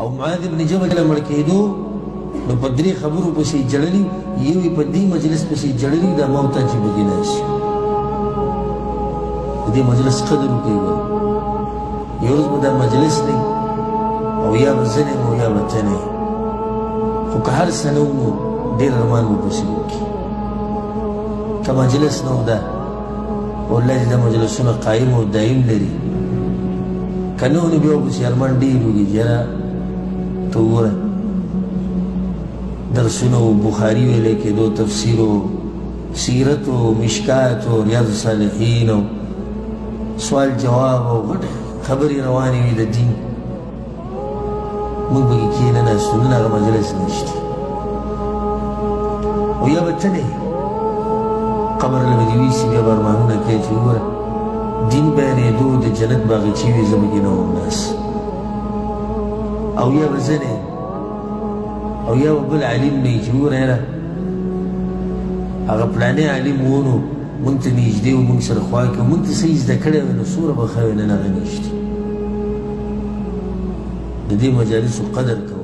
او معاذ بن جبل مړ کېدو نو په درې خبرو پسې جړلي یو یې په دې مجلس پسې جړلي دا موت چې بګي نه شي د دې مجلس قدر وکړي یو ورځ به دا مجلس دی او یا به زه یم او یا به ته نه خو که هر څه نه و نو ډېر ارمان به پسې وکړي که مجلس نه و ده والله چې دا مجلسونه قایم او دایم لري که نه و نو بیا پسې ارمان ډېر وکړي چې یاره ته وګوره درسونه و بخاري ویلی کېدو تفسیر و سیرت و مشکات و ریاض الصالحین و سوال جواب و غټ خبرې روانې وي د دین موږ پکې کښېنناستو نن هغه مجلس نشته او یا به ته نه قبر له به دې ویسي بیا به ارمانونه کوې چې وګوره دین بیانېدو د جنت باغچې وي زه پکې نه وم ناست او یا به زه نه او یا به بل عالم نه چې وګوره یاره هغه پلانې عالم و نو مونږ ته نږدې و مونږ سره خوا کې مونږ ته څه یې زده کړی وی نو څومره به ښه وي نن هغه نشته د دې مجالسو قدر کوو